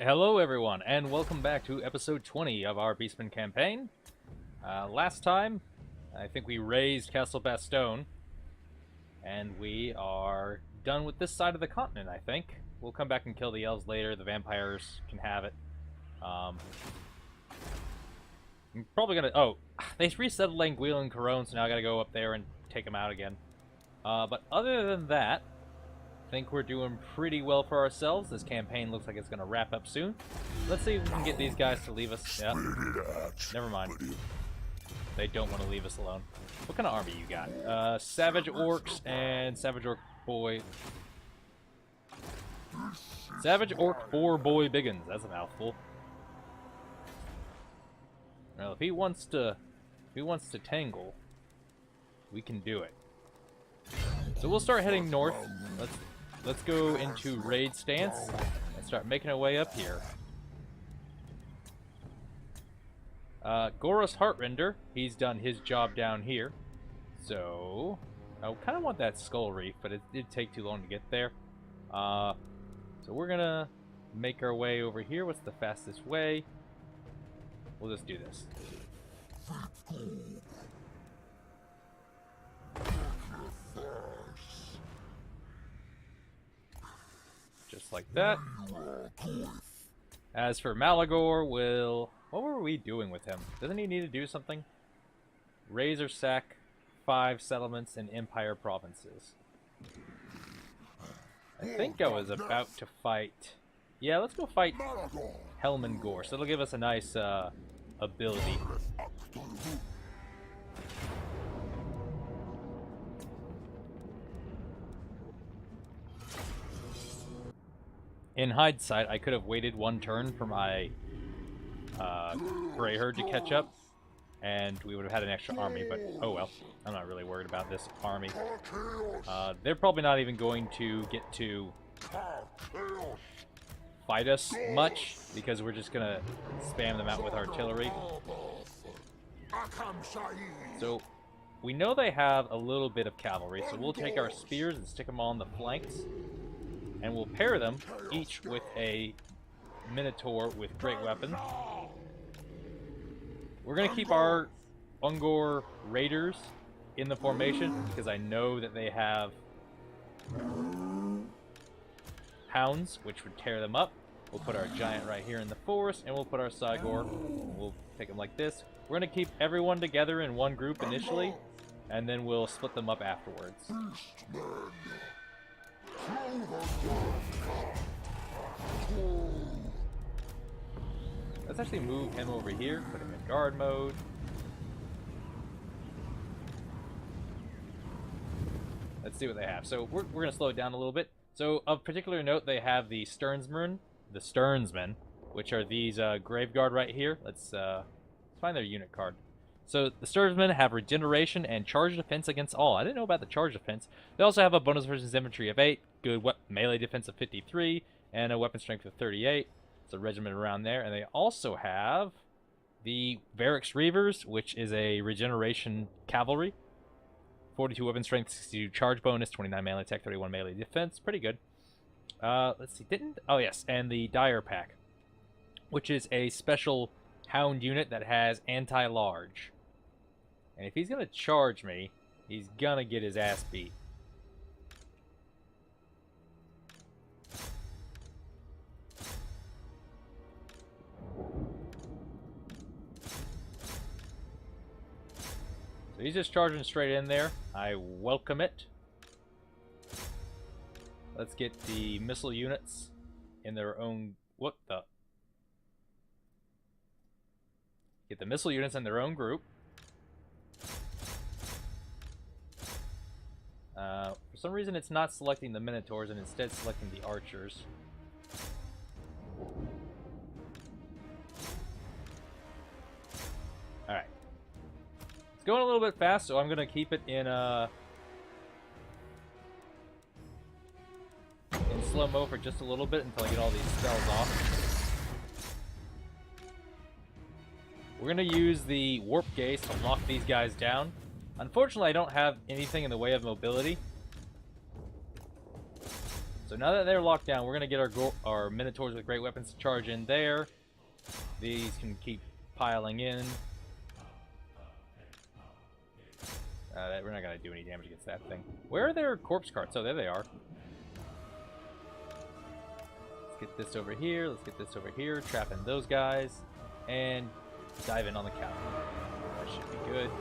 Hello everyone, and welcome back to episode 20 of our Beastmen campaign. Last time, I think we raised Castle Bastogne, and we are done with this side of the continent, I think. We'll come back and kill the elves later, the vampires can have it. I'm probably gonna... Oh, they resettled Languille and Corone, so now I gotta go up there and take them out again. But other than that, I think we're doing pretty well for ourselves. This campaign looks like it's going to wrap up soon. Let's see if we can get these guys to leave us. Yeah. Never mind. They don't want to leave us alone. What kind of army you got? Savage Orcs and Savage Orc Boy. Savage Orc 4 Boy Biggins. That's a mouthful. Now, if he wants to tangle, we can do it. So we'll start heading north. Let's go into raid stance and start making our way up here. Goros Heartrender, he's done his job down here. So I kind of want that Skull Reef, but it did take too long to get there. So we're gonna make our way over here. What's the fastest way? We'll just do this. Just like that. As for Maligore, what were we doing with him? Doesn't he need to do something? Raise or sack 5 settlements in Empire provinces. I think I was about to fight... Yeah, let's go fight Helmengor. So it'll give us a nice ability. In hindsight, I could have waited one turn for my Grey Herd to catch up, and we would have had an extra army, but oh well. I'm not really worried about this army. They're probably not even going to get to fight us much, because we're just going to spam them out with artillery. So, we know they have a little bit of cavalry, so we'll take our spears and stick them on the flanks. And we'll pair them, each with a Minotaur with great weapons. We're going to keep our Ungor Raiders in the formation, because I know that they have hounds, which would tear them up. We'll put our giant right here in the forest, and we'll put our Sigor. We'll take them like this. We're going to keep everyone together in one group initially, and then we'll split them up afterwards. Let's actually move him over here, put him in Midgard Mode. Let's see what they have. So we're going to slow it down a little bit. So of particular note, they have the Stearnsmen, which are these Graveguard right here. Let's find their unit card. So the Stearnsmen have regeneration and charge defense against all. I didn't know about the charge defense. They also have a bonus versus infantry of 8, good melee defense of 53, and a weapon strength of 38. It's a regiment around there. And they also have the Varix Reavers, which is a regeneration cavalry. 42 weapon strength, 62 charge bonus, 29 melee attack, 31 melee defense. Pretty good. Let's see. Oh, yes. And the Dire Pack, which is a special hound unit that has anti-large. And if he's going to charge me, he's going to get his ass beat. So he's just charging straight in there. I welcome it. Let's get the missile units in their own... What the... Get the missile units in their own group. For some reason, it's not selecting the Minotaurs and instead selecting the archers. Alright. It's going a little bit fast, so I'm going to keep it in slow-mo for just a little bit until I get all these spells off. We're going to use the Warp Gaze to lock these guys down. Unfortunately, I don't have anything in the way of mobility. So now that they're locked down, we're going to get our Minotaurs with great weapons to charge in there. These can keep piling in. We're not going to do any damage against that thing. Where are their corpse carts? Oh, there they are. Let's get this over here. Let's get this over here. Trap in those guys. And dive in on the counter. That should be good.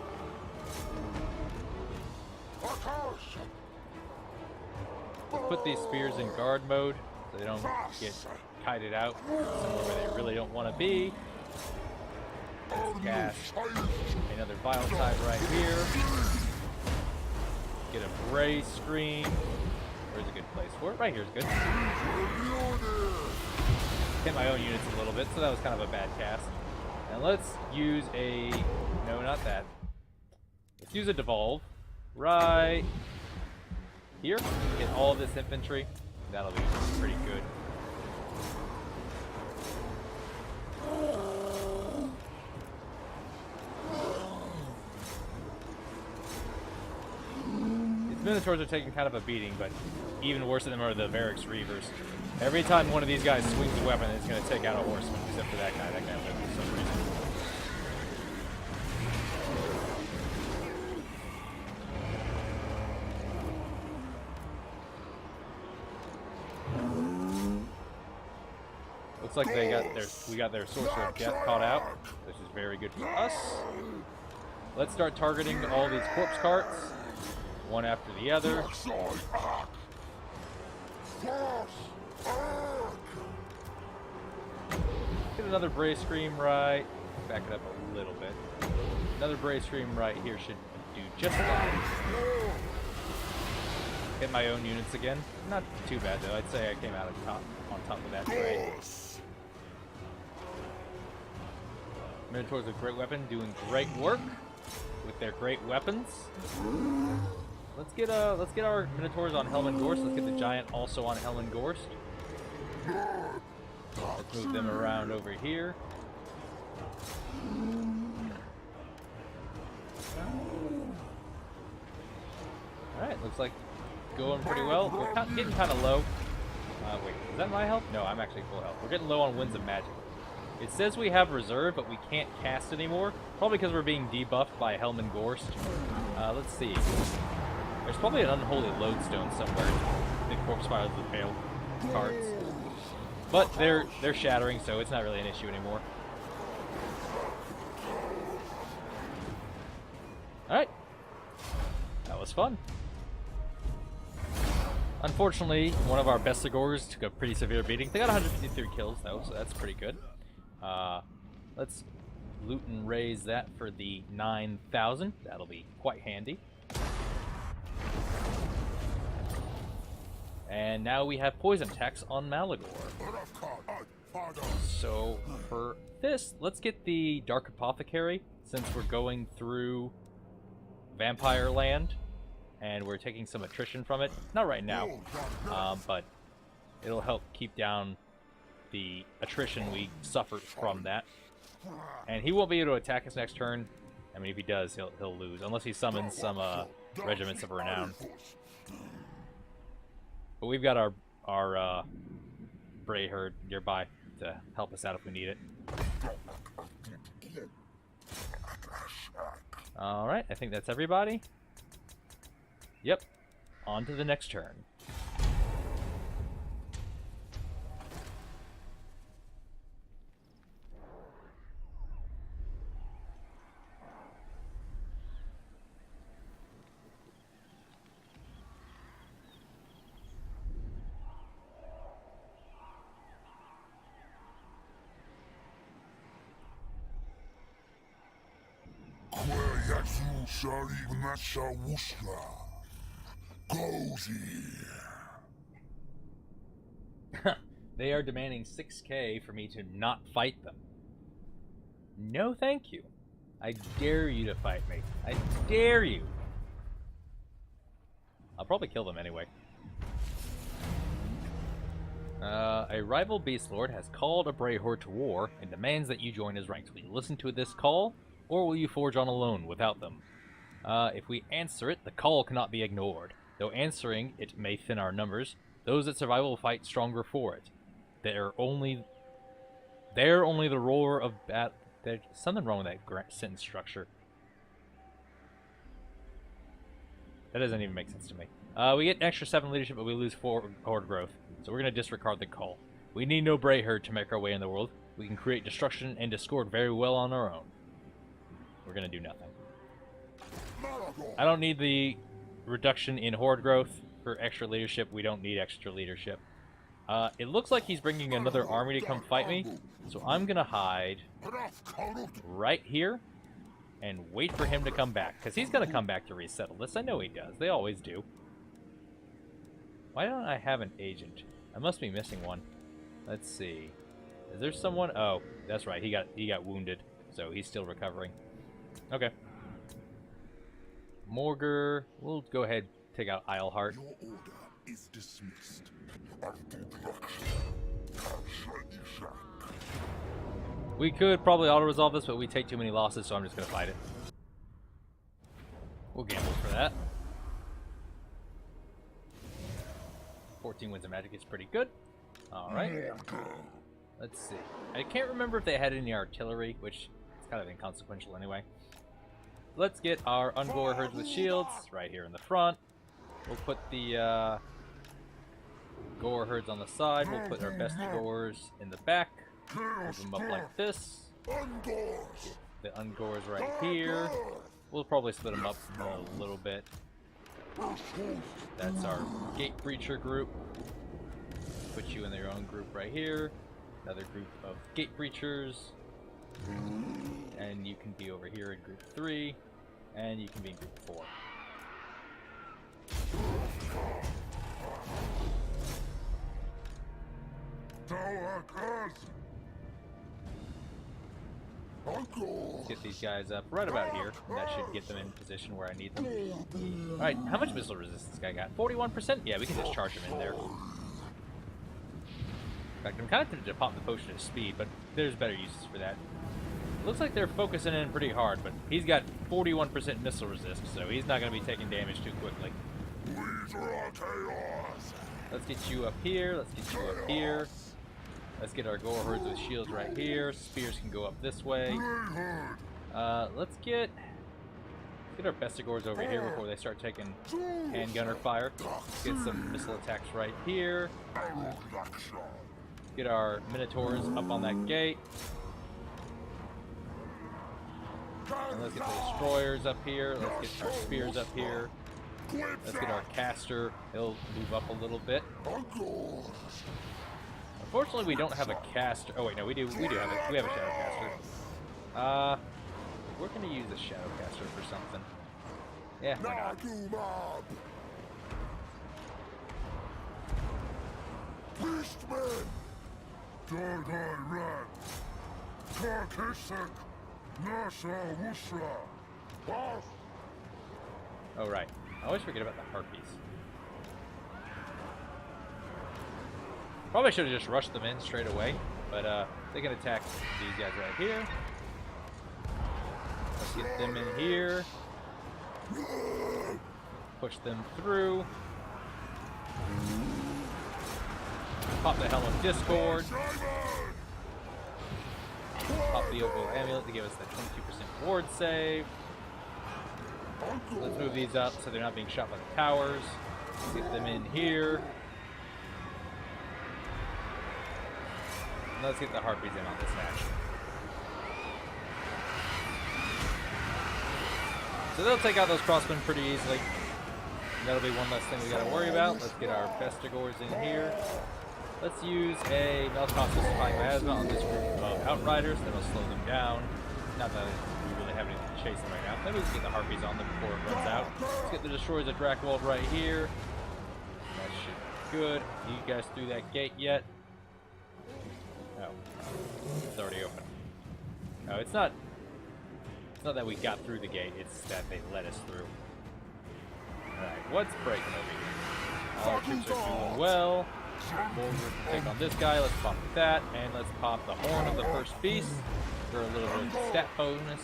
Let's put these spears in guard mode so they don't get kited out somewhere where they really don't want to be. Let's cast another Vile Tide right here. Get a Bray Scream. Where's a good place for it? Right here is good. Hit my own units a little bit, so that was kind of a bad cast. And let's use a... No, not that. Let's use a Devolve. Right here. Get all this infantry. That'll be pretty good. These Minotaurs are taking kind of a beating, but even worse than them are the Varix Reavers. Every time one of these guys swings a weapon, it's going to take out a horseman, except for that guy. That guy lived for some reason. Looks like we got their Sorcerer of Death caught out, which is very good for us. Let's start targeting all these corpse carts, one after the other. Get another Bray Scream right. Back it up a little bit. Another Bray Scream right here should do just fine. Hit my own units again. Not too bad though. I'd say I came out on top of that Bray. Minotaurs with great weapon doing great work with their great weapons. Let's get our Minotaurs on Helm and Gorst. Let's get the Giant also on Helm and Gorst. Let's move them around over here. Alright, looks like going pretty well. We're getting kind of low. Wait, is that my health? No, I'm actually full health. We're getting low on Winds of Magic. It says we have reserve, but we can't cast anymore. Probably because we're being debuffed by Helm and Gorst. Let's see. There's probably an unholy lodestone somewhere. The corpse files with pale cards. But they're shattering, so it's not really an issue anymore. Alright. That was fun. Unfortunately, one of our Bestigors took a pretty severe beating. They got 153 kills though, so that's pretty good. Let's loot and raise that for the 9,000. That'll be quite handy. And now we have poison attacks on Maligore. So for this, let's get the Dark Apothecary, since we're going through Vampire Land, and we're taking some attrition from it. Not right now, but it'll help keep down the attrition we suffered from that. And he won't be able to attack us next turn. I mean, if he does, he'll lose, unless he summons some Regiments of Renown. But we've got our Bray Herd nearby to help us out if we need it. Alright, I think that's everybody. Yep. On to the next turn. They are demanding 6K for me to not fight them. No thank you. I dare you to fight me. I dare you. I'll probably kill them anyway. A rival beast lord has called a Bray Horde to war and demands that you join his ranks. Will you listen to this call, or will you forge on alone without them? If we answer it, the call cannot be ignored. Though answering it may thin our numbers, Those that survive will fight stronger for it. They're only the roar of bat. There's something wrong with that sentence structure. That doesn't even make sense to me. We get an extra 7 leadership, but we lose 4 horde growth. So we're going to disregard the call. We need no Bray herd to make our way in the world. We can create destruction and discord very well on our own. We're going to do nothing. I don't need the reduction in horde growth for extra leadership. We don't need extra leadership. It looks like he's bringing another army to come fight me. So I'm going to hide right here and wait for him to come back. Because he's going to come back to resettle this. I know he does. They always do. Why don't I have an agent? I must be missing one. Let's see. Is there someone? Oh, that's right. He got wounded. So he's still recovering. Okay. Morger. We'll go ahead and take out Isleheart. Your order is dismissed. We could probably auto-resolve this, but we take too many losses, so I'm just going to fight it. We'll gamble for that. 14 wins of magic is pretty good. Alright. Let's see. I can't remember if they had any artillery, which is kind of inconsequential anyway. Let's get our Ungore herds with shields right here in the front. We'll put the Gore herds on the side. We'll put our best Gores in the back. Move them up like this. The Ungores right here. We'll probably split them up a little bit. That's our Gate Breacher group. Put you in their own group right here. Another group of Gate Breachers. And you can be over here in group 3. And you can be in group 4. Let's get these guys up right about here. And that should get them in position where I need them. Alright, how much missile resistance this guy got? 41%? Yeah, we can just charge him in there. In fact, I'm kind of tempted to pop the potion of speed, but there's better uses for that. Looks like they're focusing in pretty hard, but he's got 41% missile resist, so he's not going to be taking damage too quickly. Let's get you up here. Let's get you up here. Let's get our Gore herds with shields right here. Spears can go up this way. Let's get our Bestigors over here before they start taking handgunner fire. Let's get some missile attacks right here. Get our Minotaurs up on that gate. And let's get the destroyers up here. Let's get our spears up here. Let's get our caster. He'll move up a little bit. Unfortunately, we don't have a caster. Oh wait, no, we do. We have a shadow caster. We're gonna use a shadow caster for something. Yeah, why not? Beastmen! Ran. Oh right, I always forget about the harpies. Probably should have just rushed them in straight away, but they can attack these guys right here. Let's get them in here. Push them through. Pop the Helm of Discord. Pop the Opal Amulet to give us that 22% ward save. Let's move these up so they're not being shot by the towers. Let's get them in here. And let's get the Harpies in on this match. So they'll take out those crossmen pretty easily. That'll be one less thing we gotta worry about. Let's get our Bestigors in here. Let's use a Melkos's Plasma on this group of Outriders. That'll slow them down. Not that we really have anything to chase them right now. Maybe we can get the Harpies on them before it runs out. Let's get the Destroyers of Drakwold right here. That should be good. Are you guys through that gate yet? No. It's already open. No, it's not that we got through the gate, it's that they let us through. Alright, what's breaking over here? All our troops are doing well. We'll take on this guy, let's pop that, and let's pop the Horn of the First Beast for a little bit of stat bonus.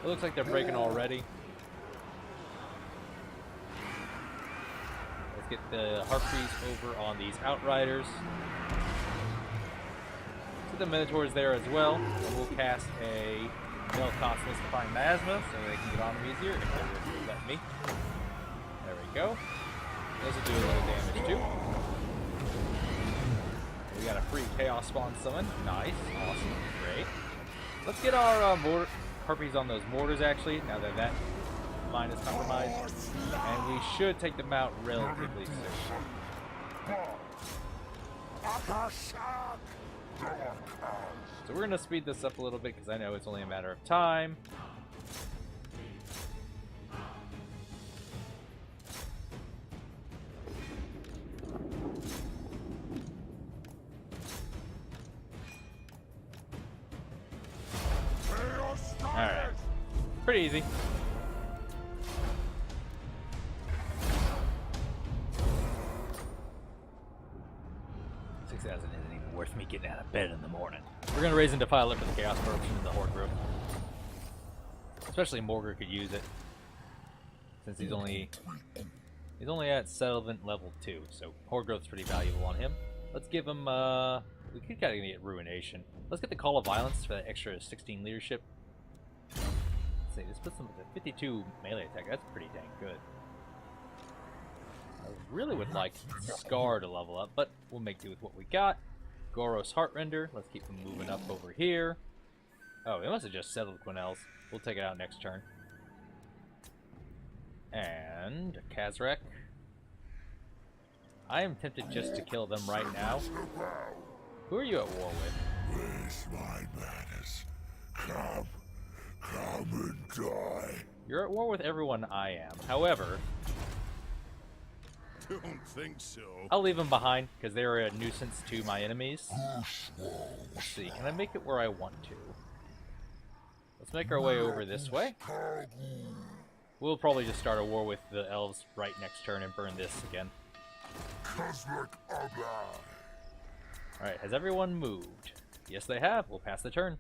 It looks like they're breaking already. Let's Let's get the Harpies over on these Outriders. Let's get the Minotaurs there as well. And we'll cast a Male Cosmos Defying Miasma so they can get on them easier if they would let me. There we go. Those will do a little damage too. We got a free Chaos Spawn summon. Nice. Awesome. Great. Let's get our Harpies on those mortars actually, now that that line is compromised. And we should take them out relatively soon. So we're going to speed this up a little bit because I know it's only a matter of time. Alright. Pretty easy. $6,000 isn't even worth me getting out of bed in the morning. We're gonna raise and defile it for the Chaos Corruption in the Horde group. Especially Morgr could use it. Since he's only at settlement level 2, so Horde growth's pretty valuable on him. Let's give him we could kinda get Ruination. Let's get the Call of Violence for that extra 16 leadership. Let's see, this puts them with a 52 melee attack. That's pretty dang good. I really would like Scar to level up, but we'll make do with what we got. Goros Heartrender. Let's keep them moving up over here. Oh, they must have just settled Quinel's. We'll take it out next turn. And Kazrak. I am tempted just to kill them right now. Who are you at war with? Where's my madness? Come and die. You're at war with everyone I am. However, Don't think so. I'll leave them behind because they are a nuisance to my enemies. Let's see, can I make it where I want to? Let's make our way over this way. We'll probably just start a war with the elves right next turn and burn this again. Alright, has everyone moved? Yes, they have. We'll pass the turn.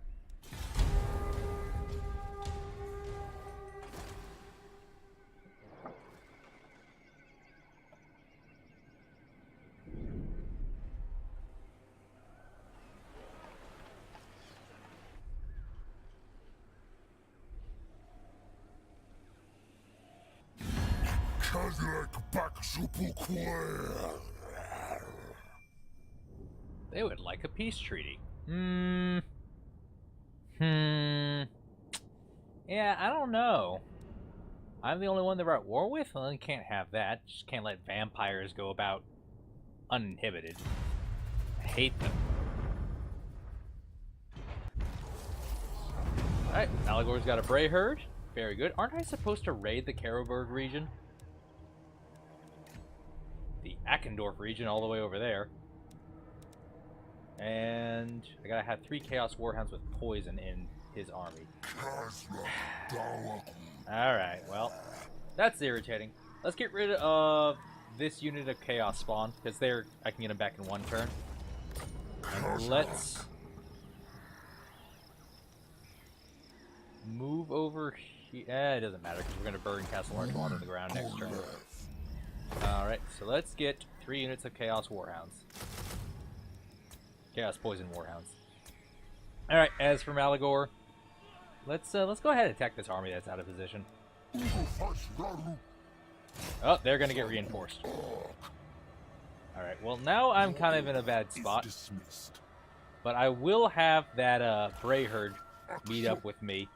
They would like a peace treaty. Yeah, I don't know. I'm the only one they're at war with? Well, you can't have that. Just can't let vampires go about uninhibited. I hate them. Alright, Maligore's got a Bray Herd. Very good. Aren't I supposed to raid the Karlberg region? The Akendorf region all the way over there. And I gotta have 3 Chaos Warhounds with poison in his army. Alright, well, that's irritating. Let's get rid of this unit of Chaos Spawn, because I can get them back in 1 turn. And let's move over here. It doesn't matter, because we're going to burn Castle Martelon to the ground next turn. Alright, so let's get 3 units of Chaos Warhounds. Chaos Poison Warhounds. Alright, as for Maligore, let's go ahead and attack this army that's out of position. Oh, they're going to get reinforced. Alright, well now I'm kind of in a bad spot. But I will have that Bray Herd meet up with me.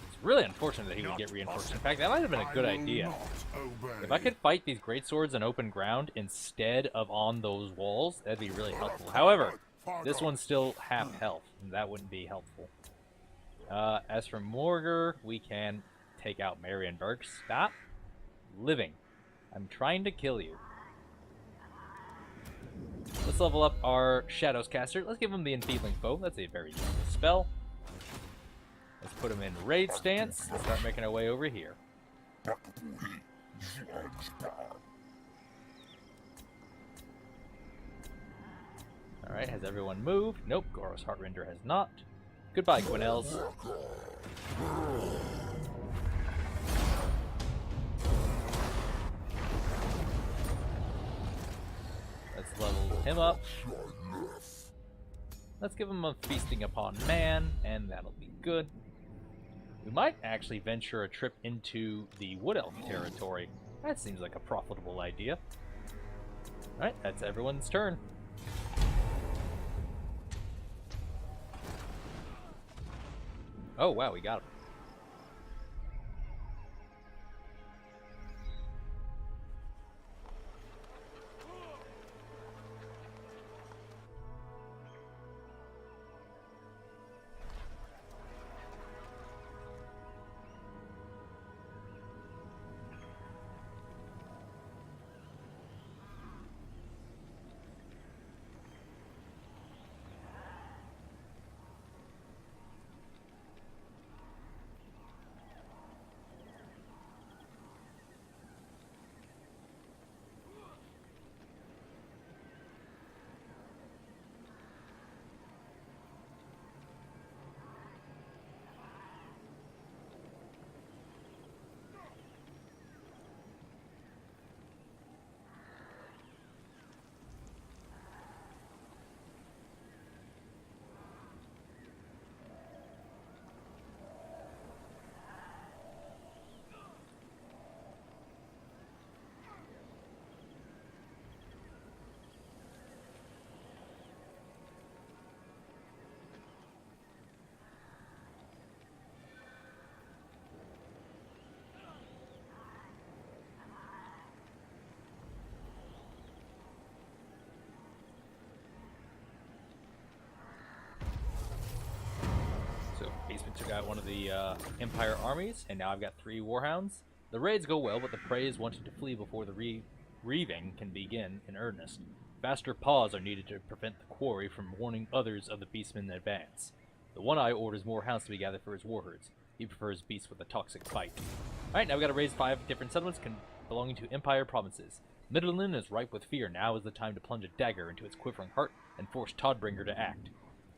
It's really unfortunate that he would get reinforced. In fact, that might have been a good idea. If I could fight these greatswords on open ground instead of on those walls, that'd be really helpful. However, this one's still half health, and that wouldn't be helpful. As for Morgr, we can take out Marienburg. Stop living. I'm trying to kill you. Let's level up our Shadows Caster. Let's give him the Enfeebling Foe. That's a very useful spell. Let's put him in raid stance and start making our way over here. Alright, has everyone moved? Nope, Goros Heartrender has not. Goodbye, Quinel's. him up. Let's give him a feasting upon man, and that'll be good. We might actually venture a trip into the Wood Elf territory. That seems like a profitable idea. Alright, that's everyone's turn. Oh wow, we got him. Beastmen took out one of the Empire armies, and now I've got 3 Warhounds. The raids go well, but the prey is wanting to flee before the reaving can begin in earnest. Faster paws are needed to prevent the quarry from warning others of the Beastmen advance. The One-Eye orders more hounds to be gathered for his warherds. He prefers beasts with a toxic bite. Alright, now we've got to raise 5 different settlements belonging to Empire provinces. Midland is ripe with fear. Now is the time to plunge a dagger into its quivering heart and force Todbringer to act.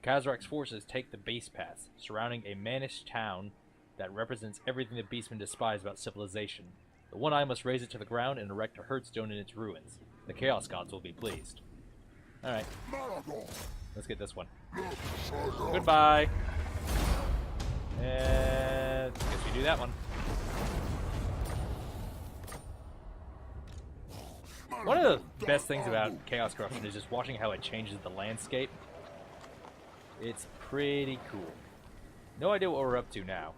Kazrak's forces take the base pass, surrounding a mannish town that represents everything the Beastmen despise about civilization. The One-Eye must raise it to the ground and erect a hearthstone in its ruins. The Chaos Gods will be pleased. Alright. Let's get this one. Goodbye! And guess we do that one. One of the best things about Chaos Corruption is just watching how it changes the landscape. It's pretty cool. No idea what we're up to now.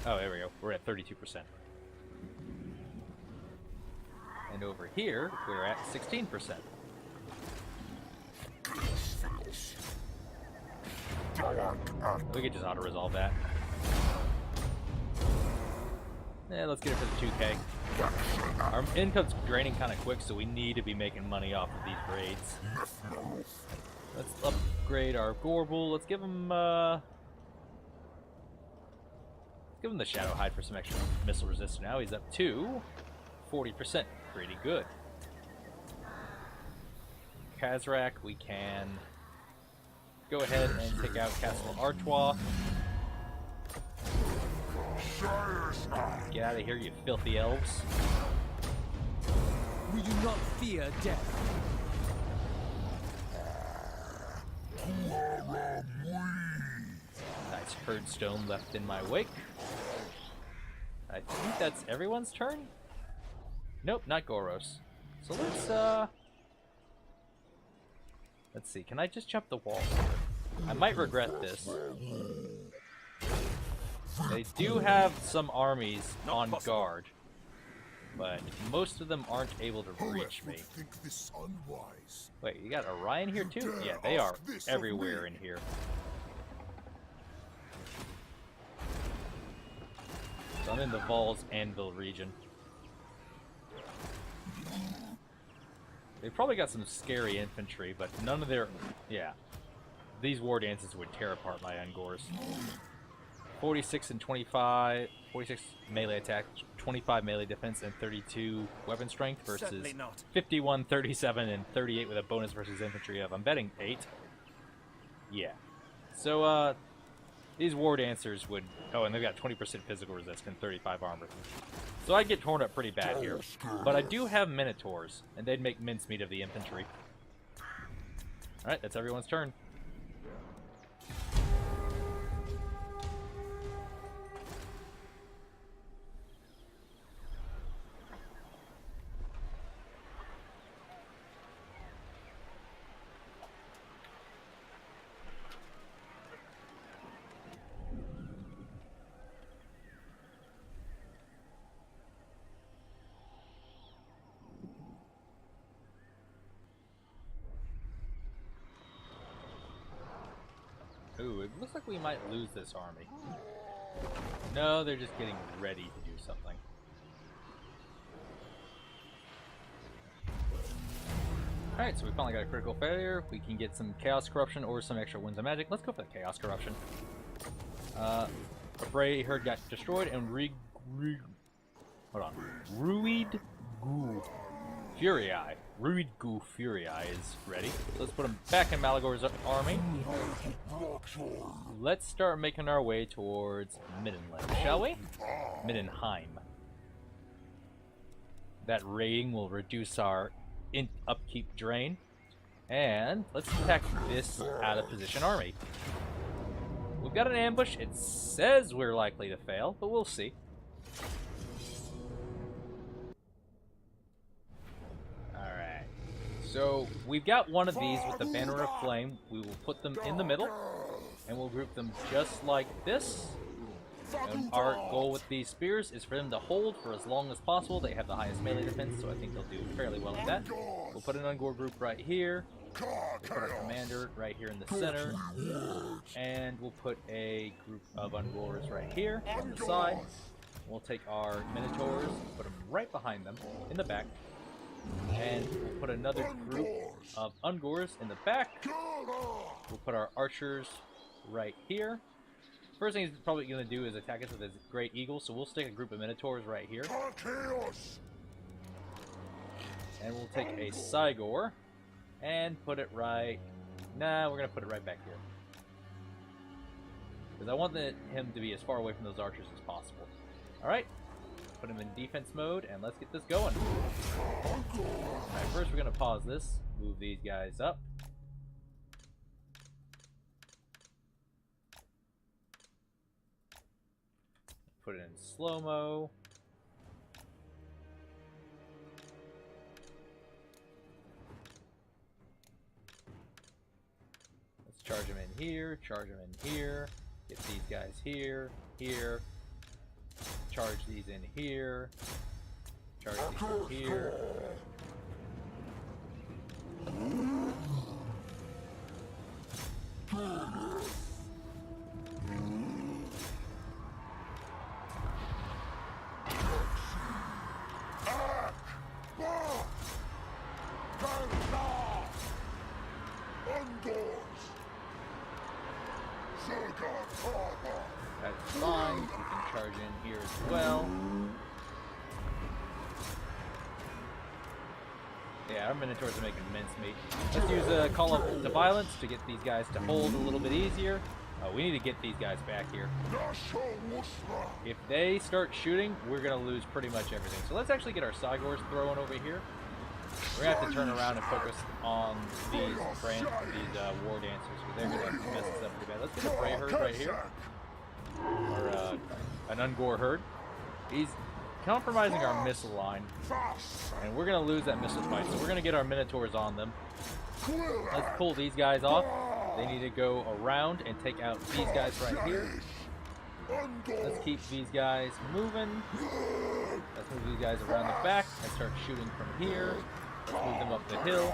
Oh, there we go. We're at 32%. And over here, we're at 16%. We could just auto-resolve that. Yeah, let's get it for the 2K. Our income's draining kind of quick, so we need to be making money off of these raids. Let's upgrade our Gorbel. Let's give him the Shadow Hide for some extra missile resistance. Now he's up to 40%. Pretty good. Kazrak, we can go ahead and take out Castle Artois. Get out of here, you filthy elves. We do not fear death. Nice herdstone left in my wake. I think that's everyone's turn? Nope, not Goros. So let's see, can I just jump the wall here? I might regret this. They do have some armies on guard, but most of them aren't able to reach me. Wait, you got Orion here too? Yeah, they are everywhere in here. So I'm in the Vols Anvil region. They've probably got some scary infantry, but none of their... Yeah. These war dances would tear apart my Ungors. 46 and 25... 46 melee attack, 25 melee defense, and 32 weapon strength versus 51, 37, and 38 with a bonus versus infantry of, I'm betting, 8. Yeah. So, these war dancers would... Oh, and they've got 20% physical resistance and 35 armor. So I'd get torn up pretty bad here. But I do have Minotaurs, and they'd make mincemeat of the infantry. Alright, that's everyone's turn. Ooh, it looks like we might lose this army. No, they're just getting ready to do something. Alright, so we finally got a critical failure. We can get some Chaos Corruption or some extra Winds of Magic. Let's go for the Chaos Corruption. A Bray Herd got destroyed and Ruid Gu Furii. Ruid Gu Furii is ready. So let's put him back in Maligore's army. Let's start making our way towards Middenland, shall we? Middenheim. That raiding will reduce our upkeep drain. And let's attack this out of position army. We've got an ambush. It says we're likely to fail, but we'll see. Alright. So we've got one of these with the Banner of Flame. We will put them in the middle, and we'll group them just like this. And our goal with these spears is for them to hold for as long as possible. They have the highest melee defense, so I think they'll do fairly well at that. We'll put an Ungor group right here. We'll put our commander right here in the center. And we'll put a group of Ungors right here on the side. We'll take our Minotaurs, put them right behind them in the back. And we'll put another group of Ungors in the back. We'll put our archers right here. First thing he's probably going to do is attack us with his Great Eagle, so we'll stick a group of Minotaurs right here. And we'll take a Maligore and put it right... Nah, we're going to put it right back here. Because I want him to be as far away from those archers as possible. Alright, put him in defense mode, and let's get this going. Alright, first we're going to pause this, move these guys up. Put it in slow-mo. Let's charge them in here, charge them in here, get these guys here, here, charge these in here, charge these in here. That's fine. You can charge in here as well. Yeah, our Minotaurs are making mincemeat. Let's use a Call to Violence to get these guys to hold a little bit easier. We need to get these guys back here. If they start shooting, we're going to lose pretty much everything. So let's actually get our Maligores thrown over here. We're going to have to turn around and focus on these war dancers, because they're going to mess us up pretty bad. Let's get a Bray Herd right here. Or an Ungor Herd. He's compromising our missile line, and we're going to lose that missile fight. So we're going to get our Minotaurs on them. Let's pull these guys off. They need to go around and take out these guys right here. Let's keep these guys moving. Let's move these guys around the back and start shooting from here. Let's move them up the hill.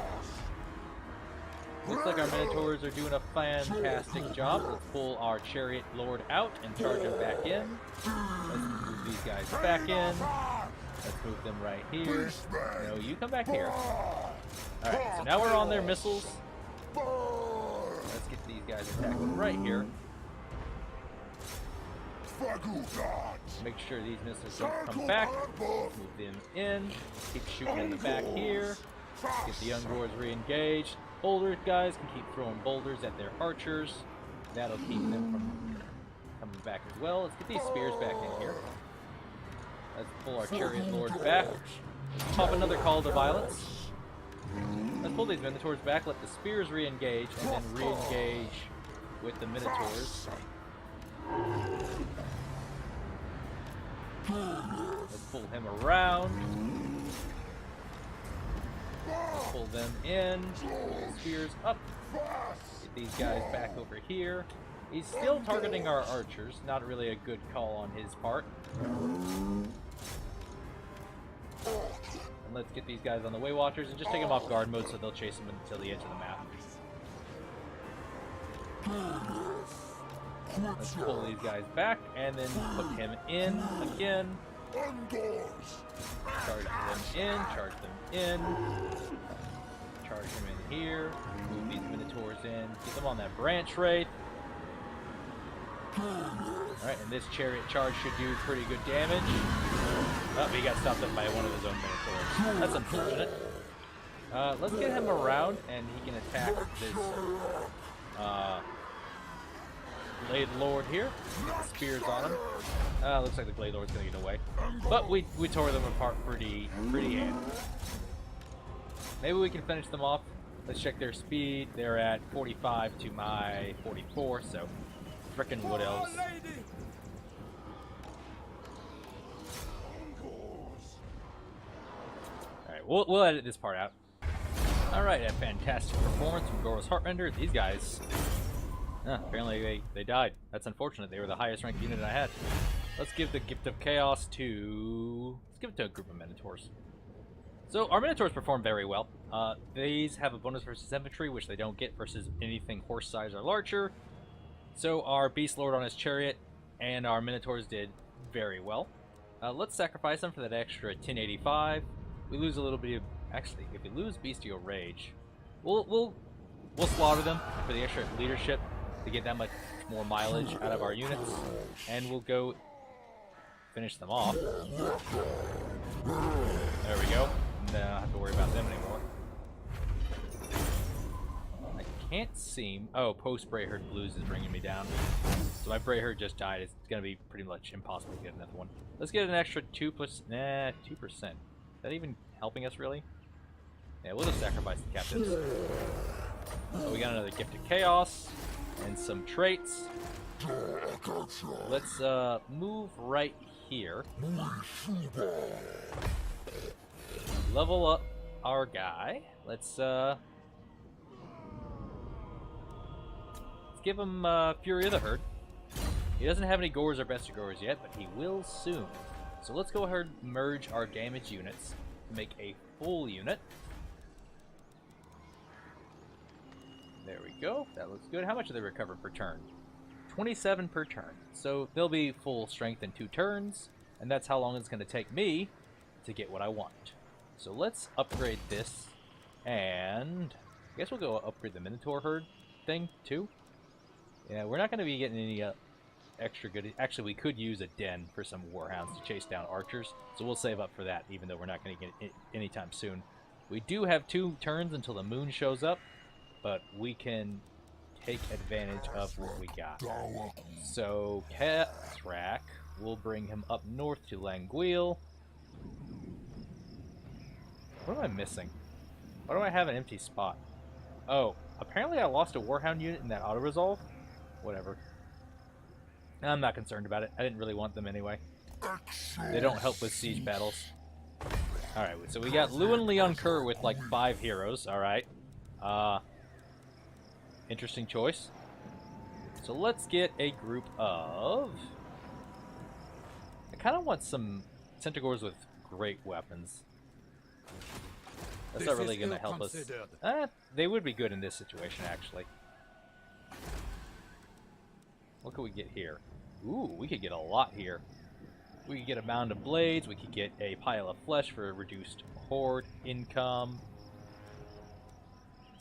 Looks like our Minotaurs are doing a fantastic job. Let's pull our Chariot Lord out and charge him back in. Let's move these guys back in. Let's move them right here. No, you come back here. Alright, so now we're on their missiles. Let's get these guys attacked right here. Make sure these missiles don't come back. Move them in. Keep shooting in the back here. Get the Ungors re-engaged. Boulders guys can keep throwing boulders at their archers. That'll keep them from coming back as well. Let's get these spears back in here. Let's pull our Chariot Lord back. Let's pop another Call to Violence. Let's pull these Minotaurs back, let the spears re-engage, and then re-engage with the Minotaurs. Let's pull him around. Let's pull them in. Spears up. Get these guys back over here. He's still targeting our archers. Not really a good call on his part. And let's get these guys on the Way Watchers and just take them off guard mode so they'll chase them until the edge of the map. Let's pull these guys back and then put him in again. Charge them in, charge them in. Charge them in here. Move these Minotaurs in. Get them on that branch wraith. Alright, and this chariot charge should do pretty good damage. Oh, he got stopped up by one of his own Minotaurs. That's unfortunate. Let's get him around and he can attack this Blade Lord here. Spears on him. Looks like the Blade Lord's gonna get away. But we tore them apart pretty handily. Maybe we can finish them off. Let's check their speed. They're at 45 to my 44, so frickin' Wood Elves. Alright, we'll edit this part out. Alright, a fantastic performance from Goro's Heartrender. These guys, apparently they died. That's unfortunate. They were the highest ranked unit I had. Let's give the Gift of Chaos to... Let's give it to a group of Minotaurs. So, our Minotaurs perform very well. These have a bonus versus infantry, which they don't get versus anything horse size or larger. So, our Beast Lord on his chariot and our Minotaurs did very well. Let's sacrifice them for that extra 1085. We lose a little bit of... Actually, if we lose Bestial Rage, we'll slaughter them for the extra leadership to get that much more mileage out of our units, and we'll go finish them off. There we go. No, I don't have to worry about them anymore. I can't seem... Oh, post Brayherd Blues is bringing me down. So my Brayherd just died. It's going to be pretty much impossible to get another one. Let's get an extra 2%. Nah, 2%. Is that even helping us, really? Yeah, we'll just sacrifice the captains. So we got another Gift of Chaos and some traits. Let's move right here. Level up our guy. Let's give him Fury of the Herd. He doesn't have any Gores or Best of Gores yet, but he will soon. So let's go ahead and merge our damage units to make a full unit. There we go. That looks good. How much do they recover per turn? 27 per turn. So they'll be full strength in 2 turns, and that's how long it's going to take me to get what I want. So let's upgrade this, and I guess we'll go upgrade the Minotaur Herd thing too. Yeah, we're not going to be getting any extra good... Actually, we could use a den for some Warhounds to chase down archers, so we'll save up for that, even though we're not going to get it anytime soon. We do have 2 turns until the moon shows up, but we can take advantage of what we got. So, Kathrak, we'll bring him up north to Languil. What am I missing? Why do I have an empty spot? Oh, apparently I lost a Warhound unit in that auto-resolve? Whatever. I'm not concerned about it. I didn't really want them anyway. They don't help with siege battles. Alright, so we got Lewin Leon Kerr with like 5 heroes. Alright. Interesting choice. So let's get a group of... I kind of want some Centaurs with great weapons. That's not really going to help us. They would be good in this situation, actually. What could we get here? Ooh, we could get a lot here. We could get a mound of blades. We could get a pile of flesh for a reduced horde income.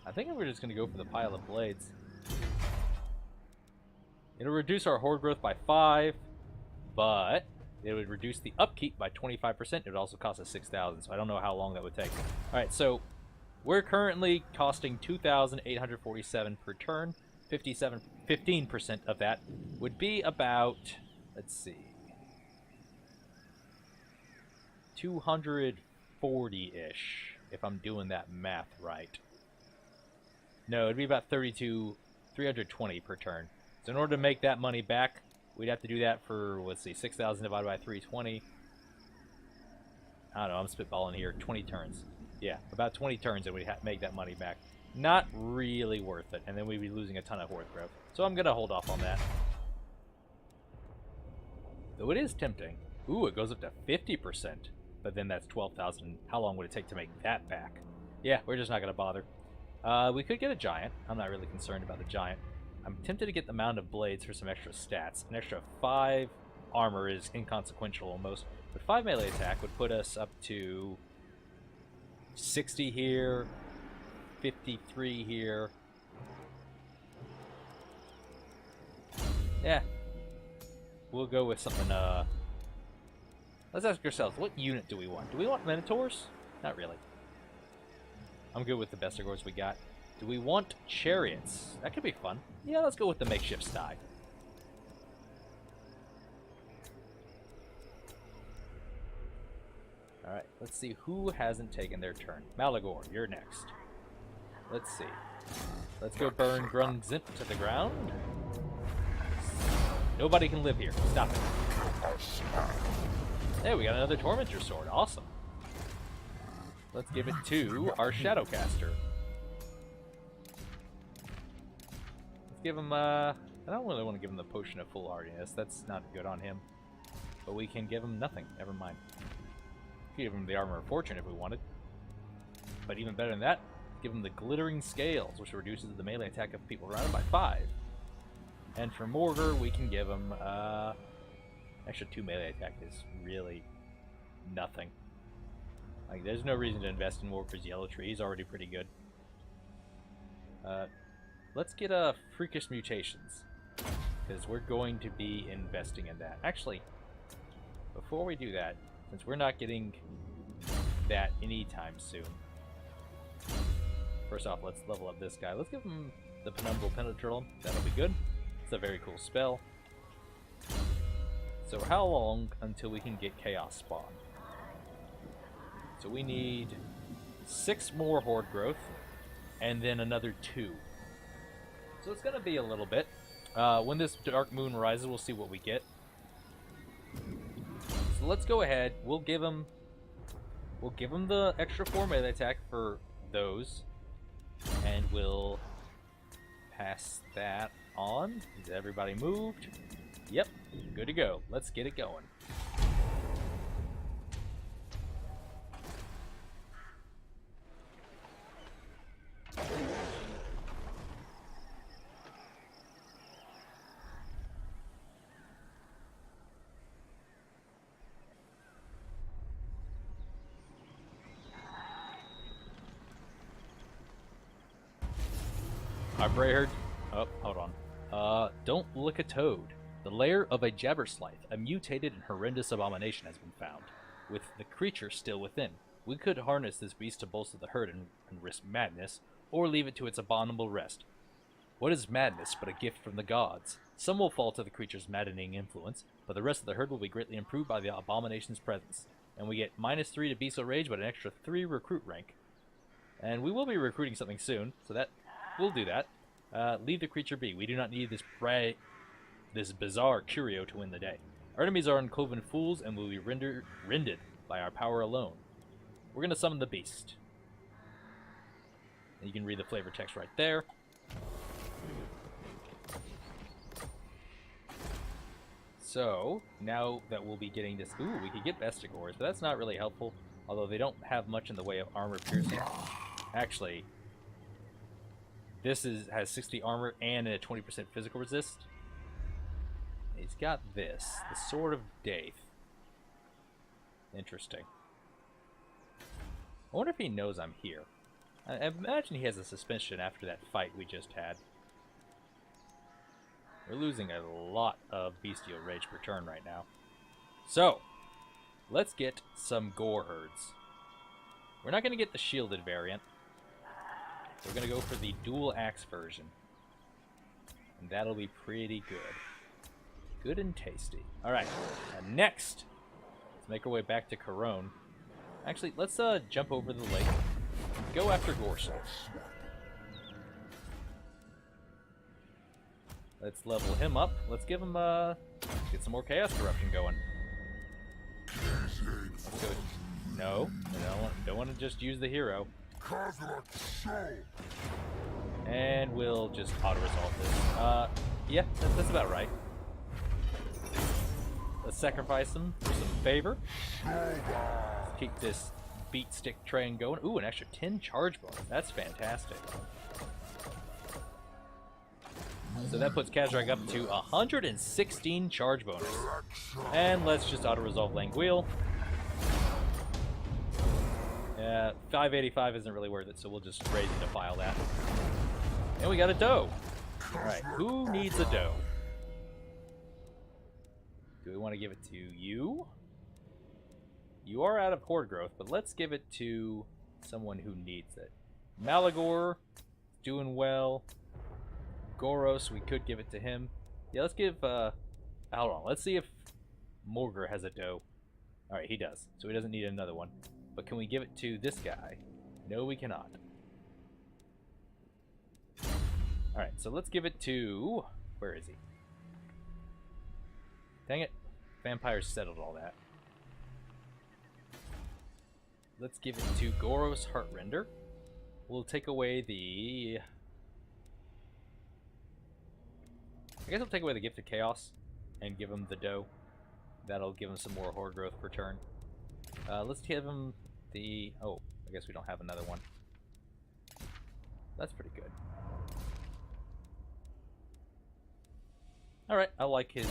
I think we're just going to go for the pile of blades. It'll reduce our horde growth by 5, but it would reduce the upkeep by 25%. It would also cost us 6,000, so I don't know how long that would take. Alright, so we're currently costing 2,847 per turn. 15% of that would be about, let's see, 240-ish if I'm doing that math right. No, it'd be about 320 per turn. So in order to make that money back, we'd have to do that for, let's see, 6,000 divided by 320. I don't know, I'm spitballing here. 20 turns. Yeah, about 20 turns and we'd make that money back. Not really worth it, and then we'd be losing a ton of horde growth. So I'm going to hold off on that. Though it is tempting. Ooh, it goes up to 50%. But then that's 12,000. How long would it take to make that back? Yeah, we're just not going to bother. We could get a giant. I'm not really concerned about the giant. I'm tempted to get the mound of blades for some extra stats. An extra 5 armor is inconsequential almost. But 5 melee attack would put us up to 60 here, 53 here. Yeah. We'll go with something, let's ask ourselves, what unit do we want? Do we want Minotaurs? Not really. I'm good with the Bestigors we got. Do we want chariots? That could be fun. Yeah, let's go with the makeshift sty. Alright, let's see who hasn't taken their turn. Maligore, you're next. Let's see. Let's go burn Grunzimp to the ground. Nobody can live here. Stop it. Hey, we got another Tormentor Sword. Awesome. Let's give it to our Shadowcaster. Let's give him, I don't really want to give him the Potion of Foolhardiness. That's not good on him. But we can give him nothing. Never mind. Give him the Armor of Fortune if we wanted. But even better than that, give him the Glittering Scales, which reduces the melee attack of people around him by 5. And for Morgar, we can give him, extra 2 melee attack is really nothing. Like, there's no reason to invest in Morgar's Yellow Tree. He's already pretty good. Let's get Freakish Mutations, because we're going to be investing in that. Actually, before we do that, since we're not getting that anytime soon, first off, let's level up this guy. Let's give him the Penumbral Penetralum. That'll be good. It's a very cool spell. So how long until we can get Chaos Spawn? So we need 6 more Horde Growth, and then another 2. So it's going to be a little bit. When this Dark Moon rises, we'll see what we get. So let's go ahead. We'll give him the extra 4 melee attack for those, and we'll pass that on. Is everybody moved? Yep, good to go. Let's get it going. Our Brayherd. Oh, hold on. Don't look a toad. The lair of a Jabberslythe, a mutated and horrendous abomination, has been found, with the creature still within. We could harness this beast to bolster the herd and risk madness, or leave it to its abominable rest. What is madness but a gift from the gods? Some will fall to the creature's maddening influence, but the rest of the herd will be greatly improved by the abomination's presence. And we get -3 to Bestial Rage, but an extra 3 recruit rank. And we will be recruiting something soon, so that we'll do that. Leave the creature be. We do not need this bizarre curio to win the day. Our enemies are uncloven fools and will be rended by our power alone. We're going to summon the beast. And you can read the flavor text right there. So, now that we'll be getting this... Ooh, we could get Bestigors, but that's not really helpful. Although they don't have much in the way of armor piercing. Actually, this has 60 armor and a 20% physical resist. He's got this, the Sword of Daith. Interesting. I wonder if he knows I'm here. I imagine he has a suspicion after that fight we just had. We're losing a lot of Bestial Rage per turn right now. So, let's get some Gore Herds. We're not going to get the shielded variant. We're going to go for the dual axe version. And that'll be pretty good. Good and tasty. Alright, next, let's make our way back to Corone. Actually, let's jump over the lake. go after Gorson. Let's level him up. Let's give him get some more chaos corruption going. Let's go. No, don't want to just use the hero. And we'll just auto-resolve this. Yeah, that's about right. Let's sacrifice him for some favor. Let's keep this beat stick train going. Ooh, an extra 10 charge bonus. That's fantastic. So that puts Kazrak up to 116 charge bonus. And let's just auto-resolve Languille. Yeah, 585 isn't really worth it, so we'll just raise and defile that. And we got a doe. Alright, who needs a doe? Do we want to give it to you? You are out of horde growth, but let's give it to someone who needs it. Maligore, doing well. Goros, we could give it to him. Yeah, let's give, hold on, let's see if Morgr has a doe. Alright, he does, so he doesn't need another one. But can we give it to this guy? No, we cannot. Alright, so let's give it to... Where is he? Dang it. Vampires settled all that. Let's give it to Goros Heartrender. We'll take away the... I guess I'll take away the Gift of Chaos and give him the doe. That'll give him some more horde growth per turn. Let's give him the... Oh, I guess we don't have another one. That's pretty good. Alright, I like his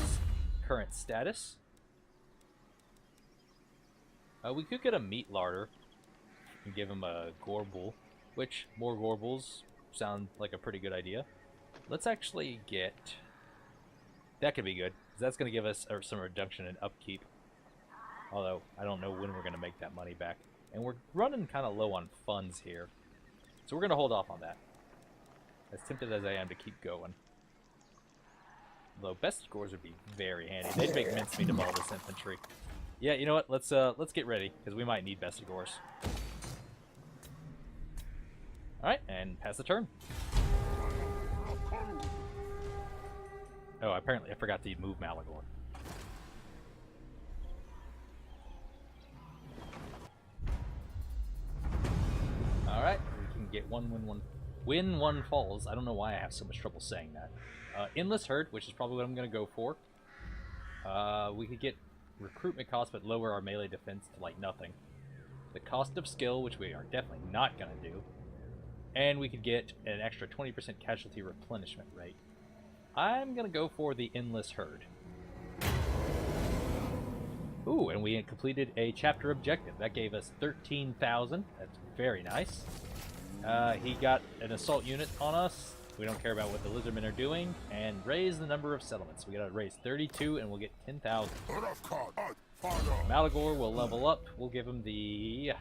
current status. We could get a meat larder and give him a Gorbull, which more Gorbulls sound like a pretty good idea. Let's actually get... That could be good, because that's going to give us some reduction in upkeep. Although, I don't know when we're going to make that money back. And we're running kind of low on funds here. So we're going to hold off on that. As tempted as I am to keep going. Though best scores would be very handy. They'd make mincemeat of all this infantry. Yeah, you know what? Let's get ready, because we might need Bestigors. Alright, and pass the turn. Oh, apparently I forgot to move Maligore. Alright, we can get win one falls. I don't know why I have so much trouble saying that. Endless Herd, which is probably what I'm going to go for. We could get recruitment cost, but lower our melee defense to like nothing. The cost of skill, which we are definitely not going to do. And we could get an extra 20% casualty replenishment rate. I'm going to go for the Endless Herd. Ooh, and we had completed a chapter objective. That gave us 13,000. That's very nice. He got an assault unit on us. We don't care about what the Lizardmen are doing. And raise the number of settlements. We got to raise 32 and we'll get 10,000. Maligore will level up. We'll give him the...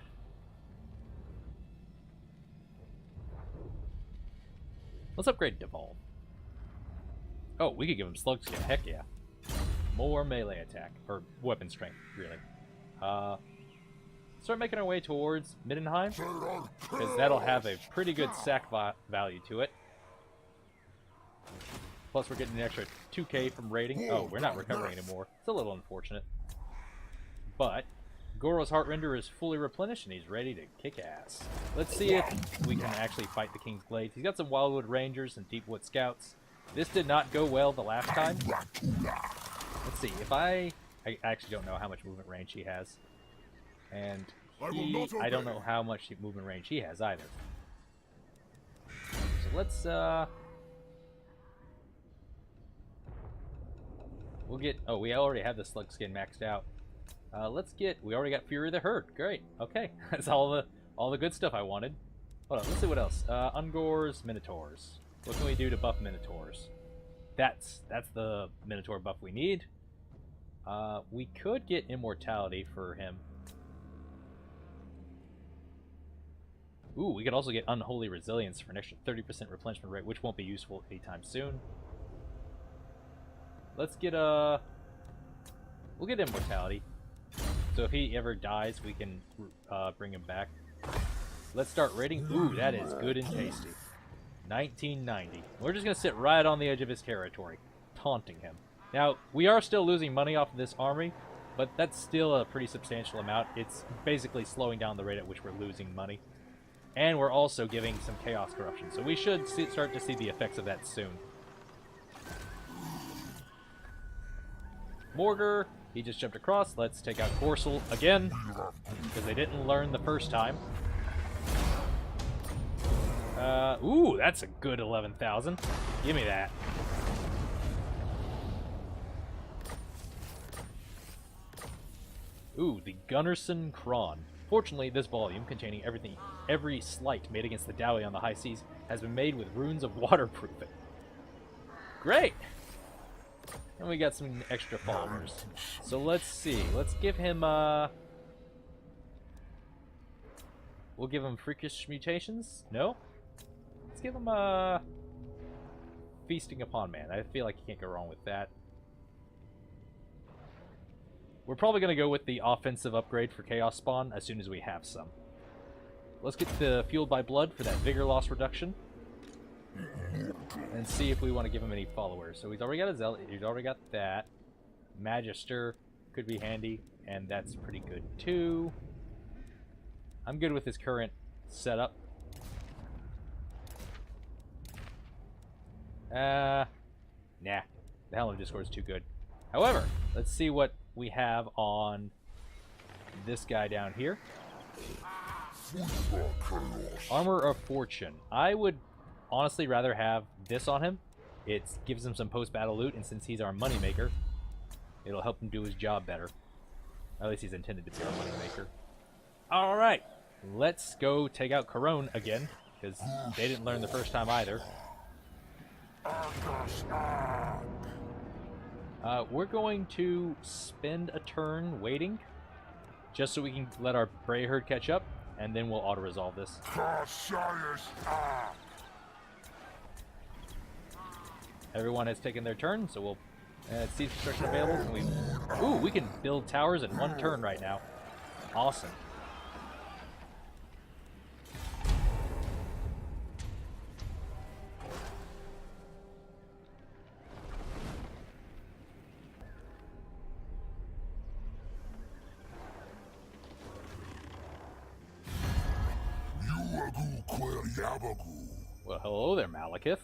Let's upgrade Devolve. Oh, we could give him Slug Skin. Heck yeah. More melee attack. Or weapon strength, really. Start making our way towards Middenheim. Because that'll have a pretty good sack value to it. Plus we're getting an extra 2k from raiding. Oh, we're not recovering anymore. It's a little unfortunate. But Goros Heartrender is fully replenished and he's ready to kick ass. Let's see if we can actually fight the King's Blades. He's got some Wildwood Rangers and Deepwood Scouts. This did not go well the last time. Let's see, if I actually don't know how much movement range he has. And I don't know how much movement range he has either. So let's, we'll get, oh, we already have the Slug Skin maxed out. We already got Fury of the Herd. Great, okay. That's all the good stuff I wanted. Hold on, let's see what else. Ungor's Minotaurs. What can we do to buff Minotaurs? That's the Minotaur buff we need. We could get Immortality for him. Ooh, we could also get Unholy Resilience for an extra 30% replenishment rate, which won't be useful anytime soon. Let's get we'll get Immortality. So if he ever dies, we can bring him back. Let's start raiding. Ooh, that is good and tasty. 1990. We're just going to sit right on the edge of his territory, taunting him. Now, we are still losing money off of this army, but that's still a pretty substantial amount. It's basically slowing down the rate at which we're losing money. And we're also giving some chaos corruption, so we should start to see the effects of that soon. Morgar, he just jumped across. Let's take out Gorsel again, because they didn't learn the first time. Ooh, that's a good 11,000. Give me that. Ooh, the Gunnarsson Kron. Fortunately, this volume, containing every sleight made against the Dowie on the high seas, has been made with runes of waterproofing. Great! And we got some extra followers. So let's see. Let's give him, we'll give him freakish mutations? No? Let's give him, feasting upon man. I feel like you can't go wrong with that. We're probably going to go with the offensive upgrade for Chaos Spawn as soon as we have some. Let's get the Fueled by Blood for that Vigor Loss reduction. And see if we want to give him any followers. So he's already got a Zealot, he's already got that. Magister could be handy, and that's pretty good too. I'm good with his current setup. Nah. The Helm of Discord is too good. However, let's see what we have on this guy down here. Armor of Fortune. I would honestly rather have this on him. It gives him some post-battle loot, and since he's our moneymaker, it'll help him do his job better. At least he's intended to be our moneymaker. Alright, let's go take out Corone again, because they didn't learn the first time either. We're going to spend a turn waiting, just so we can let our Bray Herd catch up, and then we'll auto-resolve this. Everyone has taken their turn, so we'll siege construction available. And we can build towers in one turn right now. Awesome. Well, hello there, Malekith.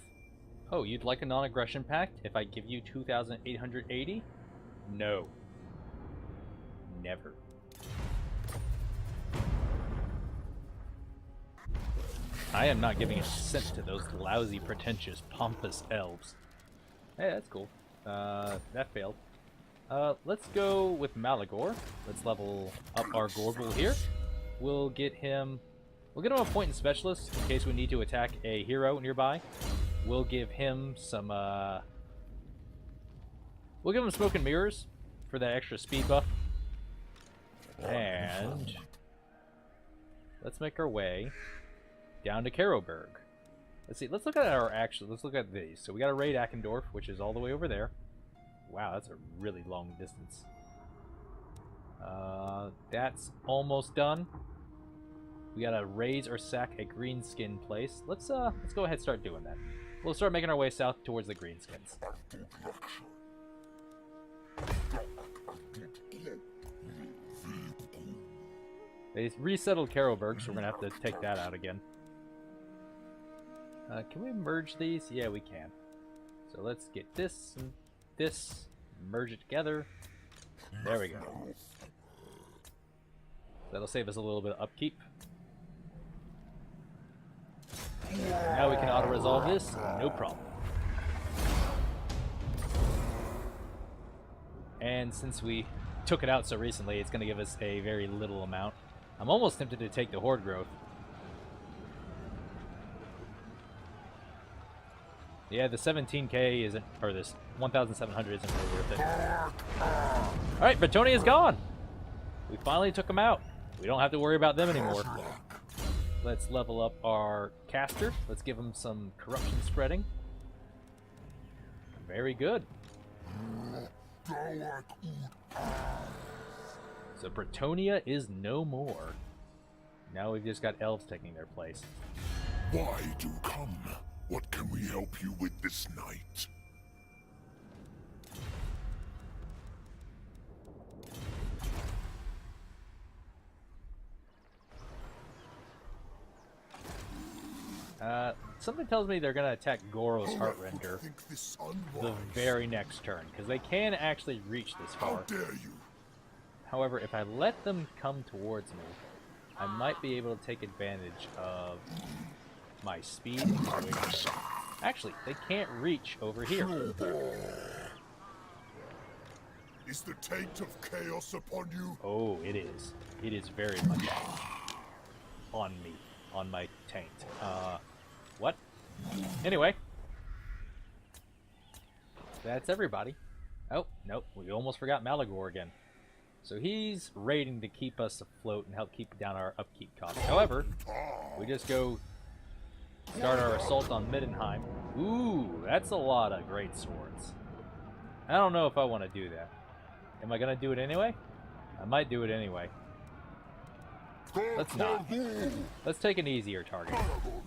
Oh, you'd like a non-aggression pact if I give you 2,880? No. Never. I am not giving a cent to those lousy, pretentious, pompous elves. Hey, that's cool. That failed. Let's go with Maligore. Let's level up our Gorbel here. We'll get him a point in specialist in case we need to attack a hero nearby. We'll give him some, we'll give him Smoke and Mirrors for that extra speed buff. And let's make our way down to Karoberg. Let's see, let's look at these. So we got a raid Akendorf, which is all the way over there. Wow, that's a really long distance. That's almost done. We gotta raise or sack a greenskin place. Let's go ahead and start doing that. We'll start making our way south towards the greenskins. They resettled Karoberg, so we're gonna have to take that out again. Can we merge these? Yeah, we can. So let's get this and this, merge it together. There we go. That'll save us a little bit of upkeep. Now we can auto-resolve this, no problem. And since we took it out so recently, it's going to give us a very little amount. I'm almost tempted to take the Horde growth. Yeah, the 17k isn't, or this 1,700 isn't really worth it. Alright, Bretonnia is gone! We finally took them out. We don't have to worry about them anymore. Let's level up our caster. Let's give him some corruption spreading. Very good. So Bretonnia is no more. Now we've just got elves taking their place. Why do come? What can we help you with this night? Something tells me they're going to attack Goro's Whoever would Heartrender think this the unwise? very next turn, because they can actually reach this How far. dare you? However, if I let them come towards me, I might be able to take advantage of my speed. Actually, they can't reach over here. Is the taint of chaos upon you? Oh, it is. It is very much on me, on my taint. What? Anyway, that's everybody. Oh, nope, we almost forgot Maligore again. So he's raiding to keep us afloat and help keep down our upkeep costs. However, we just go start our assault on Middenheim. Ooh, that's a lot of great swords. I don't know if I want to do that. Am I going to do it anyway? I might do it anyway. Let's not. Let's take an easier target.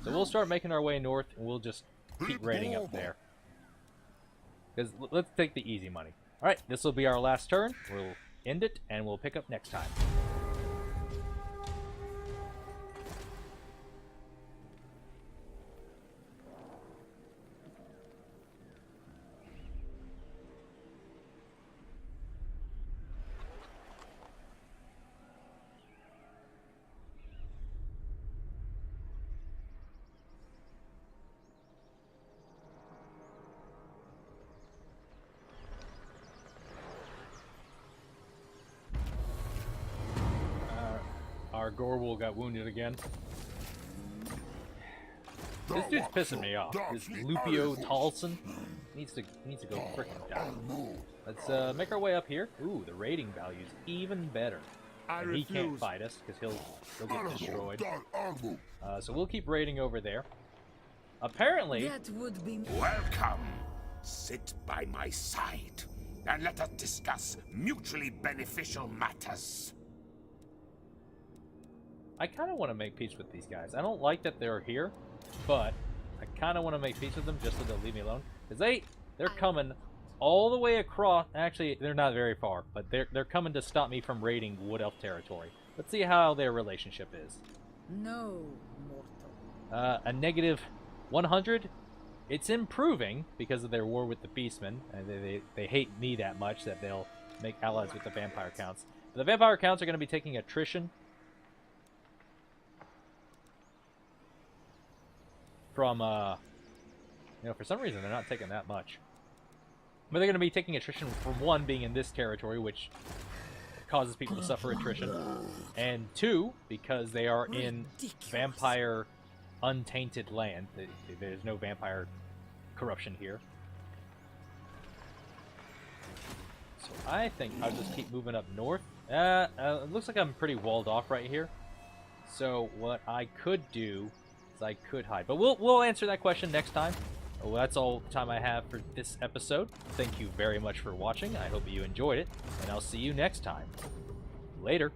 So we'll start making our way north, and we'll just keep raiding up there. Because let's take the easy money. Alright, this will be our last turn. We'll end it, and we'll pick up next time. Our Gorwol got wounded again. This dude's pissing me off. This Lupio Tolson needs to go frickin' down. Let's make our way up here. Ooh, the rating value's even better. And he can't fight us because he'll get destroyed. So we'll keep raiding over there. Apparently, That would be Welcome. Sit by my side, and let us discuss mutually beneficial matters. I kind of want to make peace with these guys. I don't like that they're here, but I kind of want to make peace with them just so they'll leave me alone. Because they're coming all the way across. Actually, they're not very far, but they're coming to stop me from raiding Wood Elf territory. Let's see how their relationship is. no mortal. A negative 100. It's improving because of their war with the Beastmen, and they hate me that much that they'll make allies with the vampire counts. The vampire counts are going to be taking attrition from, for some reason they're not taking that much. But they're going to be taking attrition from 1, being in this territory, which causes people to suffer attrition, and 2, because they are in vampire untainted land. There's no vampire corruption here. So I think I'll just keep moving up north. It looks like I'm pretty walled off right here. So what I could do is I could hide. But we'll answer that question next time. Well, that's all the time I have for this episode. Thank you very much for watching. I hope you enjoyed it, and I'll see you next time. Later.